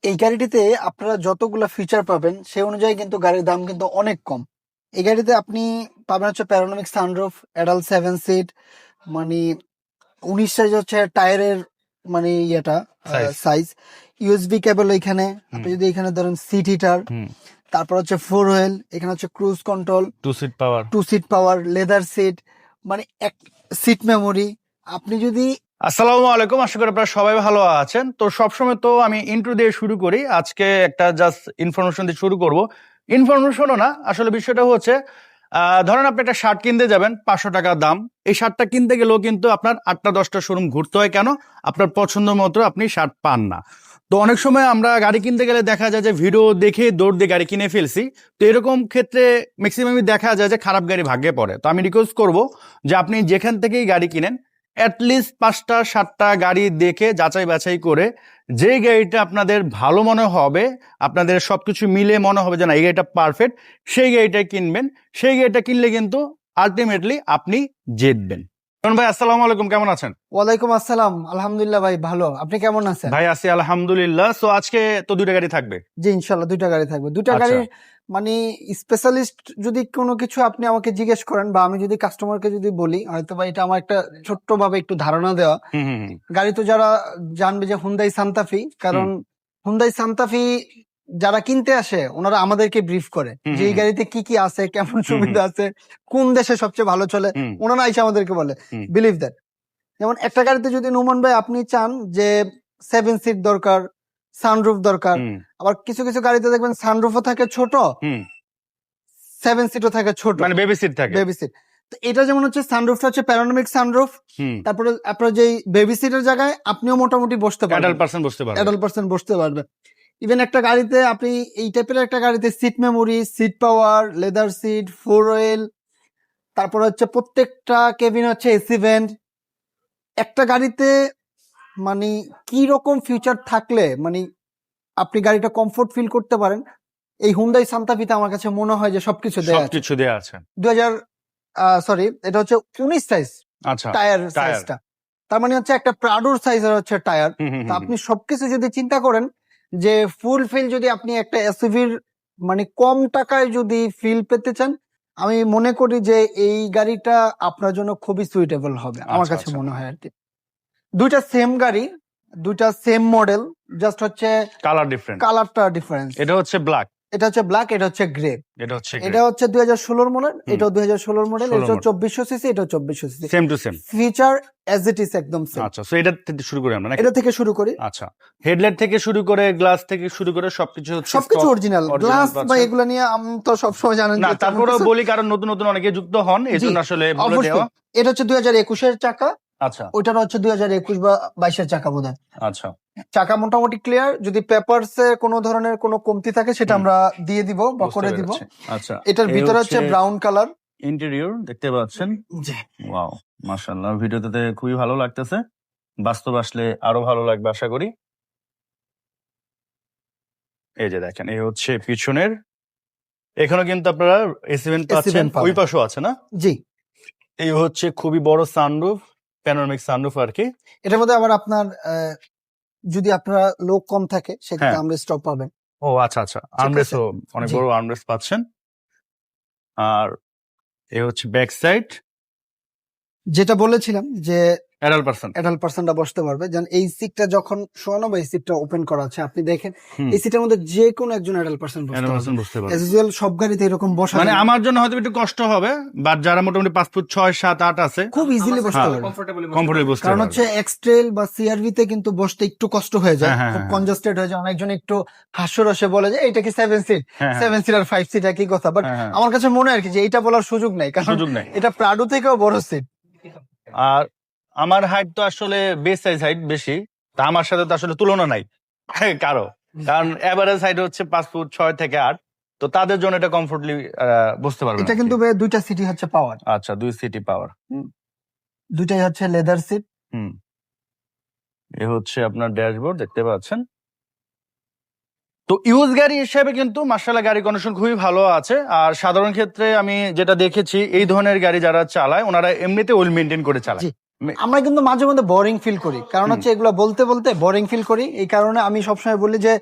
এই গাড়িটিতে আপনারা যতগুলা ফিচার পাবেন সেই অনুযায়ী কিন্তু গাড়ির দাম কিন্তু অনেক কম। এই গাড়িতে আপনি পাবেন হচ্ছে প্যানোরামিক সানরুফ, অ্যাডাল্ট 7 সিট, মানে 19 সাইজ হচ্ছে টায়ারের, মানে ইয়েটা সাইজ সাইজ, ইউএসবি কেবল এখানে। হুম আপনি যদি এখানে ধরেন সিট হিটার, হুম তারপর হচ্ছে ফোর হুইল, এখানে হচ্ছে cruise control, 2 seat power 2 seat power, leather seat, মানে এক সিট মেমোরি। আপনি যদি আসসালামু আলাইকুম, আশা করি আপনারা সবাই ভালো আছেন। তো সবসময় তো আমি ইন্ট্রো দিয়ে শুরু করি, আজকে একটা জাস্ট ইনফরমেশন দিয়ে শুরু করব। ইনফরমেশনও না, আসলে বিষয়টা হচ্ছে ধরেন আপনি একটা শার্ট কিনতে যাবেন, 500 টাকা দাম। এই শার্টটা কিনতে গেলেও কিন্তু আপনার 8টা 10টা শোরুম ঘুরতে হয়। কেন? আপনার পছন্দ মতো আপনি শার্ট পান না। তো অনেক সময় আমরা গাড়ি কিনতে গেলে দেখা যায় যে ভিডিও দেখে দৌড় দিয়ে গাড়ি কিনে ফেলছি। তো এরকম ক্ষেত্রে ম্যাক্সিমামই দেখা যায় যে খারাপ গাড়ি ভাগ্যে পড়ে। তো আমি রিকোয়েস্ট করব যে আপনি যেখান থেকেই গাড়ি কিনেন, অ্যাটলিস্ট 5টা 7টা গাড়ি দেখে যাচাই বাছাই করে যে গাড়িটা আপনাদের ভালো মনে হবে, আপনাদের সবকিছু মিলে মনে হবে যে না এই গাড়িটা পারফেক্ট, সেই গাড়িটা কিনবেন। সেই গাড়িটা কিনলে কিন্তু আলটিমেটলি আপনি জিতবেন। ভাই আসসালামু আলাইকুম, কেমন আছেন? ওয়ালাইকুম আসসালাম, আলহামদুলিল্লাহ ভাই ভালো। আপনি কেমন আছেন? ভাই আছি আলহামদুলিল্লাহ। সো আজকে তো 2টা গাড়ি থাকবে। জি ইনশাল্লাহ 2টা গাড়ি থাকবে। 2টা আচ্ছা। গাড়ির মানে স্পেশালিস্ট যদি কোনো কিছু আপনি আমাকে জিজ্ঞেস করেন বা আমি যদি কাস্টমারকে যদি বলি, হয়তো বা এটা আমার একটা ছোট্ট ভাবে একটু ধারণা দেওয়া। হুম হুম হুম গাড়ি তো যারা জানবে যে হুন্দাই সান্তাফি, কারণ হুন্দাই সান্তাফি যারা কিনতে আসে ওনারা আমাদেরকে ব্রিফ করে হুম যে এই হুম গাড়িতে কি কি আছে, কেমন হুম সুবিধা আছে, কোন দেশে সবচেয়ে ভালো চলে, হুম ওনারা এসে আমাদেরকে বলে। হুম বিলিভ দ্যাট। যেমন একটা গাড়িতে যদি নোমান ভাই আপনি চান যে 7 সিট দরকার, সানরুফ দরকার, হুম আবার কিছু কিছু গাড়িতে দেখবেন সানরুফও থাকে ছোট, হুম 7 সিটও থাকে ছোট, মানে বেবি সিট থাকে। Baby seat. তো এটা যেমন হচ্ছে সানরুফটা হচ্ছে প্যানোরামিক সানরুফ। হুম তারপরে আপনার যেই বেবি সিটের জায়গায় আপনিও মোটামুটি বসতে পারবেন, অ্যাডাল্ট পারসন বসতে পারবে। অ্যাডাল্ট পার্সন বসতে পারবে। ইভেন একটা গাড়িতে আপনি এই টাইপের একটা গাড়িতে seat memory, seat power, leather seat, four wheel, তারপর হচ্ছে প্রত্যেকটা কেবিন হচ্ছে এসি ভেন্ট। একটা গাড়িতে মানে কি রকম ফিচার থাকলে মানে আপনি গাড়িটা কমফোর্ট ফিল করতে পারেন, এই হুন্ডাই সান্তা ফিতে আমার কাছে মনে হয় যে সবকিছু দেয়া আছে। সবকিছু দেয়া আছে। 2000 সরি, এটা হচ্ছে 19 সাইজ আচ্ছা। Tyre tyre. সাইজটা। তার মানে হচ্ছে একটা প্রাডোর সাইজের হচ্ছে টায়ার। হুম হুম তো হুম আপনি সবকিছু যদি চিন্তা করেন যে ফুল ফিল যদি আপনি একটা এসইভির মানে কম টাকায় যদি ফিল পেতে চান, আমি মনে করি যে এই গাড়িটা আপনার জন্য খুবই সুইটেবল হবে, আমার আচ্ছা কাছে আচ্ছা। মনে হয় আর কি। দুইটা সেম গাড়ি, দুইটা সেম মডেল, জাস্ট হচ্ছে কালার ডিফারেন্ট। কালারটা ডিফারেন্স। এটা হচ্ছে ব্ল্যাক, এটা হচ্ছে ব্ল্যাক, এটা হচ্ছে গ্রে। এটা হচ্ছে এটা হচ্ছে 2016 মডেল, হুম। এটাও 2016 মডেল, 16 এটা model। 2400 সিসি, এটাও 2400 CC. Same to same. Feature as it is একদম সেম। আচ্ছা, সো এটা থেকে শুরু করি আমরা নাকি? এটা থেকে শুরু করি। আচ্ছা, হেডলাইট থেকে শুরু করে গ্লাস থেকে শুরু করে সবকিছু হচ্ছে সবকিছু stock অরিজিনাল, original গ্লাস বা পাচ্ছেন। এগুলা নিয়ে আমি তো সবসময় জানেন না যে তেমন তারপরেও কিছু- বলি, কারণ নতুন নতুন অনেকে যুক্ত হন, এই জি, জন্য আসলে বলে অবশ্যই। দেওয়া। এটা হচ্ছে 2021-এর চাকা, আচ্ছা ওইটার হচ্ছে 2021 বা 22-এর চাকা বোধহয়। আচ্ছা। চাকা মোটামুটি ক্লিয়ার। যদি পেপারসে কোনো ধরনের কোনো কমতি থাকে সেটা হুম। আমরা দিয়ে দিব বা বুঝতে করে দিব। পেরেছি। আচ্ছা, এটার এই ভিতরে হচ্ছে ব্রাউন কালার। ইন্টেরিয়র দেখতে পাচ্ছেন। জি, ওয়াও, মাশাআল্লাহ, ভিডিওতে খুবই ভালো লাগতেছে, বাস্তব আসলে আরো ভালো লাগবে আশা করি। এই যে দেখেন, এই হচ্ছে পিছনের, এখানে কিন্তু আপনারা এসি ভেন্ট পাচ্ছেন, পাবেন। ওই পাশেও আছে না? জি, এই হচ্ছে খুবই বড় সানরুফ, প্যানোরামিক সানরুফ আর কি। এটার মধ্যে আবার আপনার যদি আপনার লোক কম থাকে সেক্ষেত্রে হ্যাঁ। আমরা স্টপ পাবেন। ও আচ্ছা আচ্ছা, আর্মরেস্টও অনেক জি। বড় আর্মরেস্ট পাচ্ছেন। আর এই হচ্ছে ব্যাক সাইড, যেটা বলেছিলাম যে অ্যাডাল্ট পারসন। অ্যাডাল্ট পার্সনটা বসতে পারবে। যেন এই সিটটা যখন শোয়ানো বা এই সিটটা ওপেন করা আছে, আপনি দেখেন এই সিটের মধ্যে যে কোনো একজন অ্যাডাল্ট পার্সন বসতে অ্যাডাল্ট পারবে। পারসন বুঝতে পারবেন। অ্যাজ ইউজুয়াল সব গাড়িতে এরকম বসা মানে যায় না। আমার জন্য হয়তো একটু কষ্ট হবে, বাট যারা মোটামুটি 5 ফুট 6 7 8 আছে খুব ইজিলি বসতে হ্যাঁ, পারবে। কমফোর্টেবল বসতে কারণ পারবে। হচ্ছে এক্সট্রেল বা সিআরভি তে কিন্তু বসতে একটু কষ্ট হয়ে যায়, হ্যাঁ, হ্যাঁ, খুব হ্যাঁ। কনজাস্টেড হয়ে যায়। অনেকজন একটু হাস্যরসে বলে যে এটা কি 7 সিট, হ্যাঁ, হ্যাঁ। 7 সিট আর 5 সিট একই কথা। বাট হ্যাঁ, হ্যাঁ। আমার কাছে মনে হয় আর কি যে এটা বলার সুযোগ নেই, কারণ সুযোগ নেই। এটা প্রাডো থেকেও বড় সিট। আর আমার হাইট তো আসলে বেস সাইজ হাইট বেশি, তা আমার সাথে তো আসলে তুলনা নাই কারো, কারণ এভারেজ হাইট হচ্ছে 5 ফুট 6 থেকে 8। তো তাদের জন্য এটা কমফোর্টলি বুঝতে পারবেন এটা আর কি। কিন্তু দুইটা সিটই হচ্ছে পাওয়ার, আচ্ছা, 2 সিটি পাওয়ার। দুইটাই হচ্ছে লেদার সিট। হুম, এ হচ্ছে আপনার ড্যাশবোর্ড দেখতে পাচ্ছেন। তো ইউজ গাড়ি হিসেবে কিন্তু মাশাআল্লাহ গাড়ি কন্ডিশন খুবই ভালো আছে। আর সাধারণ ক্ষেত্রে আমি যেটা দেখেছি, এই ধরনের গাড়ি যারা চালায় ওনারা এমনিতে ওয়েল মেনটেন করে চালায়। জি, আমরা কিন্তু মাঝে মধ্যে বোরিং ফিল করি, কারণ হচ্ছে এগুলো বলতে বলতে বোরিং ফিল করি। এই কারণে আমি সবসময় বলি যে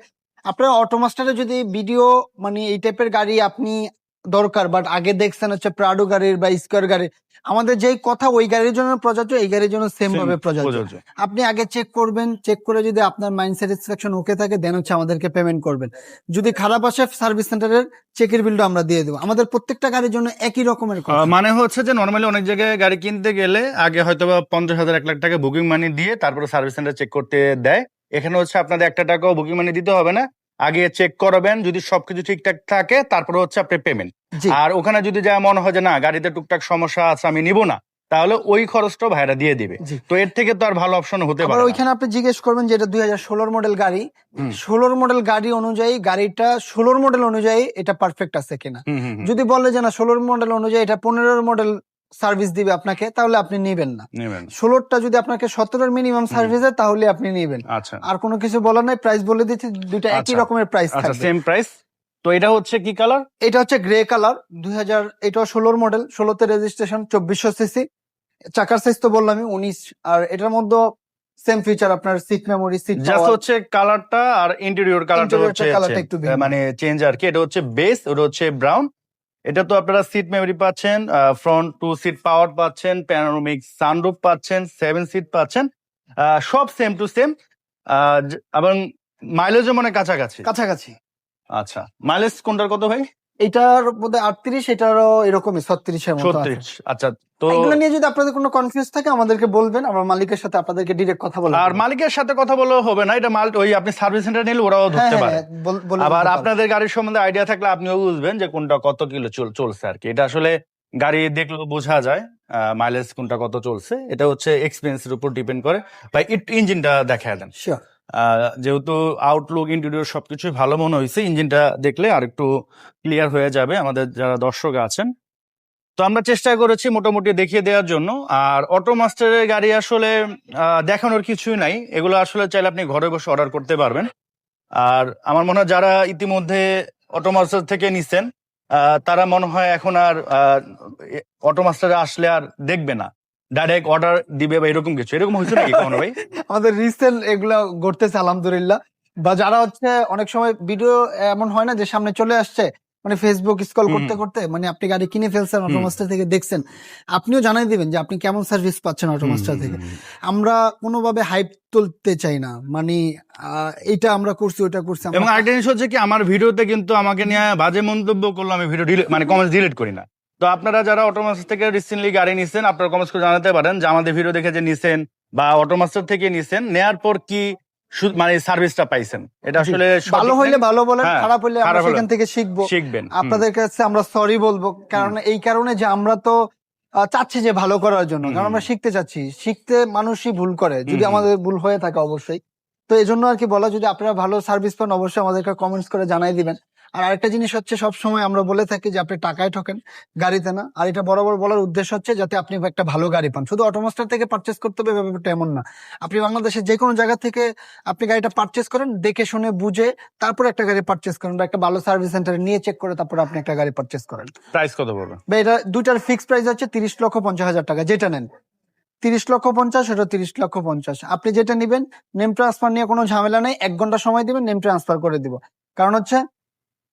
আপনার অটোমাস্টারে যদি ভিডিও মানে এই টাইপের গাড়ি আপনি দরকার বাট আগে দেখছেন হচ্ছে প্রাডো গাড়ির বা স্কোয়ার গাড়ির, আমাদের যেই কথা ওই গাড়ির জন্য প্রযোজ্য এই গাড়ির জন্য সেম ভাবে প্রযোজ্য। আপনি আগে চেক করবেন, চেক করে যদি আপনার মাইন্ড স্যাটিসফ্যাকশন ওকে থাকে দেন হচ্ছে আমাদেরকে পেমেন্ট করবেন। যদি খারাপ আসে সার্ভিস সেন্টারের চেকের বিলটা আমরা দিয়ে দেবো। আমাদের প্রত্যেকটা গাড়ির জন্য একই রকমের কথা। মানে হচ্ছে যে নর্মালি অনেক জায়গায় গাড়ি কিনতে গেলে আগে হয়তো বা 50,000 1 লাখ টাকা বুকিং মানি দিয়ে তারপরে সার্ভিস সেন্টার চেক করতে দেয়। এখানে হচ্ছে আপনাদের 1 টাকাও বুকিং মানি দিতে হবে না, আগে চেক করবেন, যদি সবকিছু ঠিকঠাক থাকে তারপরে হচ্ছে আপনি পেমেন্ট। জি আর ওখানে যদি যা মনে হয় যে না গাড়িতে টুকটাক সমস্যা আছে আমি নিব না, তাহলে ওই খরচটা ভাইরা দিয়ে দিবে। জি। তো এর থেকে তো আর ভালো অপশন হতে আবার পারে না। ওইখানে আপনি জিজ্ঞেস করবেন যে এটা 2016 মডেল গাড়ি, 16 মডেল গাড়ি অনুযায়ী গাড়িটা 16 মডেল অনুযায়ী এটা পারফেক্ট আছে কিনা। যদি বলে যে না 16 মডেল অনুযায়ী এটা 15 মডেল সার্ভিস দিবে আপনাকে, তাহলে আপনি নিবেন না। 16টা যদি আপনাকে 17 মিনিমাম সার্ভিস দেয় তাহলে আপনি নিবেন। আচ্ছা আর কোনো কিছু বলার নাই, প্রাইস বলে দিচ্ছি, দুটো একই রকমের প্রাইস আচ্ছা থাকবে। Same price. তো এটা হচ্ছে কি কালার? এটা হচ্ছে গ্রে কালার 2000, এটা 16 মডেল, 16তে রেজিস্ট্রেশন, 2400 সিসি। চাকার সাইজ তো বললাম আমি 19, আর এটার মধ্যে সেম ফিচার আপনার সিট মেমোরি, সিট জাস্ট হচ্ছে কালারটা আর ইন্টেরিয়র কালারটা হচ্ছে কালারটা একটু ভিন্ন। মানে চেঞ্জ আর কি। এটা হচ্ছে বেস, ওটা হচ্ছে ব্রাউন। এটা তো আপনারা সিট মেমোরি পাচ্ছেন, ফ্রন্ট 2 সিট পাওয়ার পাচ্ছেন, প্যানোরামিক সানরুফ পাচ্ছেন, 7 সিট পাচ্ছেন, সব সেম টু সেম। এবং মাইলেজও মানে কাছাকাছি। কাছাকাছি। আচ্ছা মাইলেজ কোনটার কত ভাই? এটার মধ্যে 38, এটারও এরকমই 36 এর মতো আছে। 36। আচ্ছা তো এগুলো নিয়ে যদি আপনাদের কোনো কনফিউজ থাকে আমাদেরকে বলবেন, আমরা মালিকের সাথে আপনাদেরকে ডিরেক্ট কথা বলবো। আর মালিকের সাথে কথা বলে হবে না, এটা মাল ওই আপনি সার্ভিস সেন্টার নিলে ওরাও ধরতে পারে। আবার আপনাদের গাড়ির সম্বন্ধে আইডিয়া থাকলে আপনিও বুঝবেন যে কোনটা কত কিলো চলছে আর কি। এটা আসলে গাড়ি দেখলে বোঝা যায় মাইলেজ কোনটা কত চলছে। এটা হচ্ছে এক্সপেরিয়েন্সের উপর ডিপেন্ড করে। ভাই ইঞ্জিনটা দেখায় দেন। শিওর। যেহেতু আউটলুক ইন্টেরিয়র সবকিছুই ভালো মনে হয়েছে, ইঞ্জিনটা দেখলে আর একটু ক্লিয়ার হয়ে যাবে আমাদের যারা দর্শক আছেন। তো আমরা চেষ্টা করেছি মোটামুটি দেখিয়ে দেওয়ার জন্য। আর অটো মাস্টারের গাড়ি আসলে দেখানোর কিছুই নাই, এগুলো আসলে চাইলে আপনি ঘরে বসে অর্ডার করতে পারবেন। আর আমার মনে হয় যারা ইতিমধ্যে অটো মাস্টার থেকে নিছেন তারা মনে হয় এখন আর অটো মাস্টারে আসলে আর দেখবে না, ডাইরেক্ট অর্ডার দিবে বা এরকম কিছু। এরকম হয়েছে নাকি কখনো ভাই? আমাদের রিসেন্ট এগুলা ঘটতেছে আলহামদুলিল্লাহ। বা যারা হচ্ছে অনেক সময় ভিডিও এমন হয় না যে সামনে চলে আসছে, মানে ফেসবুক স্ক্রল করতে করতে মানে আপনি গাড়ি কিনে ফেলছেন, অটোমাস্টার থেকে দেখছেন, আপনিও জানাই দিবেন যে আপনি কেমন সার্ভিস পাচ্ছেন অটোমাস্টার থেকে। আমরা কোনোভাবে হাইপ তুলতে চাই না, মানে এইটা আমরা করছি ওটা করছি। এবং আরেকটা জিনিস হচ্ছে কি, আমার ভিডিওতে কিন্তু আমাকে নিয়ে বাজে মন্তব্য করলে আমি ভিডিও মানে কমেন্টস ডিলিট করি না। তো আপনারা যারা অটোমাস্টার থেকে রিসেন্টলি গাড়ি নিছেন আপনারা কমেন্টস করে জানাতে পারেন যে আমাদের ভিডিও দেখে যে নিছেন বা অটোমাস্টার থেকে নিছেন, নেয়ার পর কি মানে সার্ভিসটা পাইছেন। এটা আসলে ভালো হইলে ভালো বলেন, খারাপ হইলে আমরা সেখান থেকে শিখবেন। আপনাদের কাছে আমরা সরি বলবো, কারণ এই কারণে যে আমরা তো চাচ্ছি যে ভালো করার জন্য, কারণ আমরা শিখতে চাচ্ছি। শিখতে মানুষই ভুল করে, যদি আমাদের ভুল হয়ে থাকে অবশ্যই। তো এই জন্য আর কি বলা, যদি আপনারা ভালো সার্ভিস পান অবশ্যই আমাদেরকে কমেন্টস করে জানাই দিবেন। আর আরেকটা জিনিস হচ্ছে, সব সময় আমরা বলে থাকি যে আপনি টাকায় ঠকেন, গাড়িতে না। আর এটা বরাবর বলার উদ্দেশ্য হচ্ছে যাতে আপনি একটা ভালো গাড়ি পান। শুধু অটোমাস্টার থেকে পারচেস করতে হবে ব্যাপারটা এমন না। আপনি বাংলাদেশের যে কোনো জায়গা থেকে আপনি গাড়িটা পারচেস করেন, দেখে শুনে বুঝে তারপর একটা গাড়ি পারচেস করেন, বা একটা ভালো সার্ভিস সেন্টারে নিয়ে চেক করে তারপর আপনি একটা গাড়ি পারচেস করেন। প্রাইস কত পড়বে? বা এটা দুইটার ফিক্সড প্রাইস হচ্ছে 30,50,000 টাকা। যেটা নেন 30,50,000, এটা 30,50,000। আপনি যেটা নিবেন, নেম ট্রান্সফার নিয়ে কোনো ঝামেলা নেই, 1 ঘন্টা সময় দিবেন, নেম ট্রান্সফার করে দিব। কারণ হচ্ছে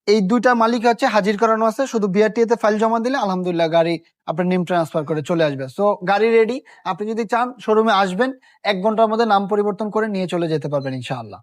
এই দুইটা মালিক হচ্ছে হাজির করানো আছে, শুধু বিআরটি তে ফাইল জমা দিলে আলহামদুলিল্লাহ গাড়ি আপনার নেম ট্রান্সফার করে চলে আসবে। সো গাড়ি রেডি, আপনি যদি চান শোরুমে আসবেন, 1 ঘন্টার মধ্যে নাম পরিবর্তন করে নিয়ে চলে যেতে পারবেন ইনশাআল্লাহ।